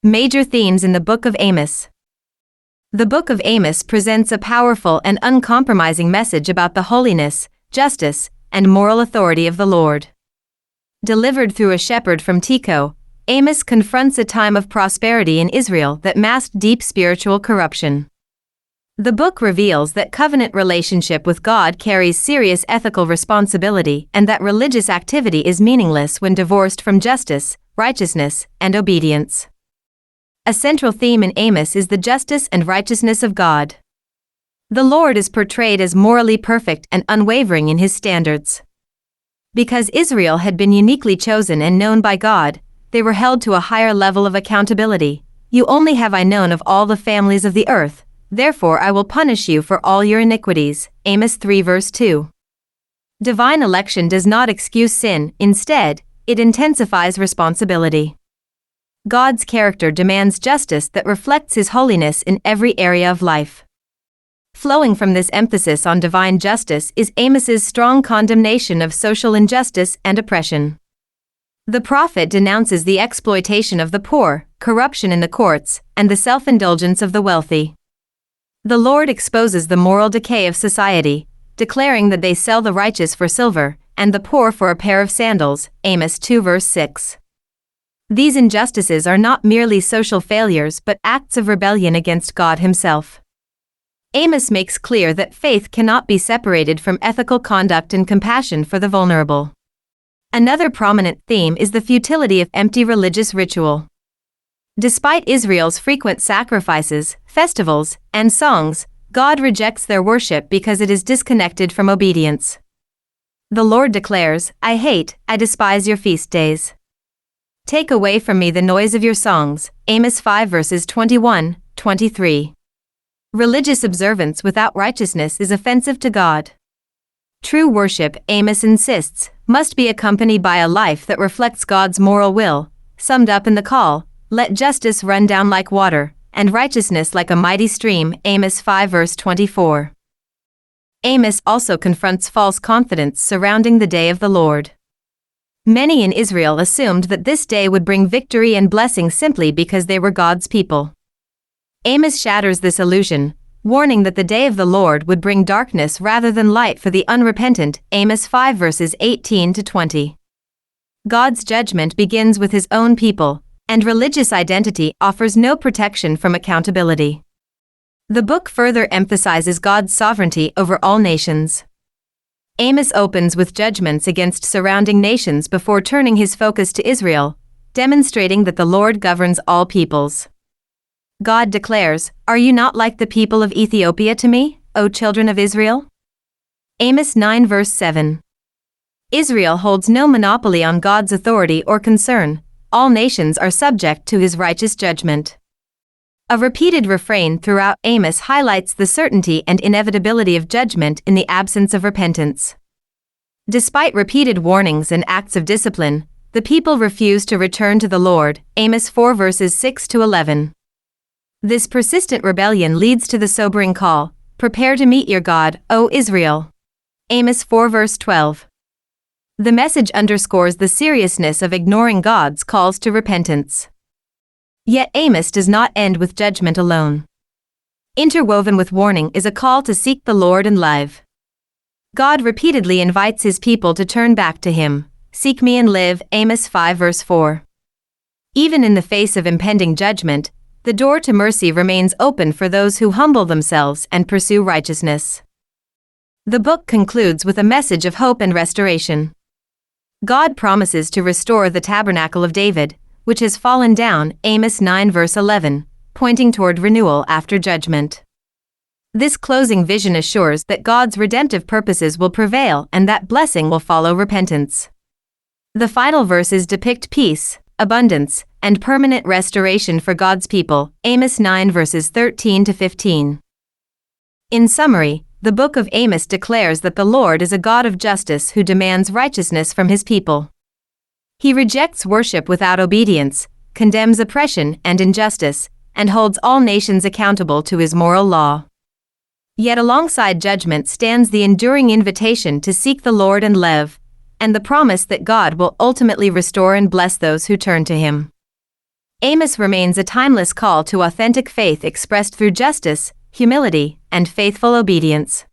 Major themes in the Book of Amos. The Book of Amos presents a powerful and uncompromising message about the holiness, justice, and moral authority of the Lord. Delivered through a shepherd from Tekoa, Amos confronts a time of prosperity in Israel that masked deep spiritual corruption. The book reveals that covenant relationship with God carries serious ethical responsibility and that religious activity is meaningless when divorced from justice, righteousness, and obedience. A central theme in Amos is the justice and righteousness of God. The Lord is portrayed as morally perfect and unwavering in his standards. Because Israel had been uniquely chosen and known by God, they were held to a higher level of accountability. You only have I known of all the families of the earth, therefore I will punish you for all your iniquities. Amos 3 verse 2. Divine election does not excuse sin, instead, it intensifies responsibility. God's character demands justice that reflects his holiness in every area of life. Flowing from this emphasis on divine justice is Amos's strong condemnation of social injustice and oppression. The prophet denounces the exploitation of the poor, corruption in the courts, and the self-indulgence of the wealthy. The Lord exposes the moral decay of society, declaring that they sell the righteous for silver, and the poor for a pair of sandals. Amos 2 verse 6. These injustices are not merely social failures but acts of rebellion against God himself. Amos makes clear that faith cannot be separated from ethical conduct and compassion for the vulnerable. Another prominent theme is the futility of empty religious ritual. Despite Israel's frequent sacrifices, festivals, and songs, God rejects their worship because it is disconnected from obedience. The Lord declares, I despise your feast days. Take away from me the noise of your songs. Amos 5 verses 21, 23. Religious observance without righteousness is offensive to God. True worship, Amos insists, must be accompanied by a life that reflects God's moral will, summed up in the call, let justice run down like water, and righteousness like a mighty stream. Amos 5 verse 24. Amos also confronts false confidence surrounding the day of the Lord. Many in Israel assumed that this day would bring victory and blessing simply because they were God's people. Amos shatters this illusion, warning that the day of the Lord would bring darkness rather than light for the unrepentant. Amos 5 verses 18 to 20. God's judgment begins with his own people, and religious identity offers no protection from accountability. The book further emphasizes God's sovereignty over all nations. Amos opens with judgments against surrounding nations before turning his focus to Israel, demonstrating that the Lord governs all peoples. God declares, Are you not like the people of Ethiopia to me, O children of Israel? Amos 9 verse 7. Israel holds no monopoly on God's authority or concern. All nations are subject to his righteous judgment. A repeated refrain throughout Amos highlights the certainty and inevitability of judgment in the absence of repentance. Despite repeated warnings and acts of discipline, the people refuse to return to the Lord. Amos 4 verses 6 to 11. This persistent rebellion leads to the sobering call, Prepare to meet your God, O Israel. Amos 4 verse 12. The message underscores the seriousness of ignoring God's calls to repentance. Yet Amos does not end with judgment alone. Interwoven with warning is a call to seek the Lord and live. God repeatedly invites his people to turn back to him. Seek me and live. Amos 5 verse 4. Even in the face of impending judgment, the door to mercy remains open for those who humble themselves and pursue righteousness. The book concludes with a message of hope and restoration. God promises to restore the tabernacle of David, which has fallen down. Amos 9 verse 11, pointing toward renewal after judgment. This closing vision assures that God's redemptive purposes will prevail and that blessing will follow repentance. The final verses depict peace, abundance, and permanent restoration for God's people. Amos 9 verses 13 to 15. In summary, the book of Amos declares that the Lord is a God of justice who demands righteousness from his people. He rejects worship without obedience, condemns oppression and injustice, and holds all nations accountable to his moral law. Yet alongside judgment stands the enduring invitation to seek the Lord and live, and the promise that God will ultimately restore and bless those who turn to him. Amos remains a timeless call to authentic faith expressed through justice, humility, and faithful obedience.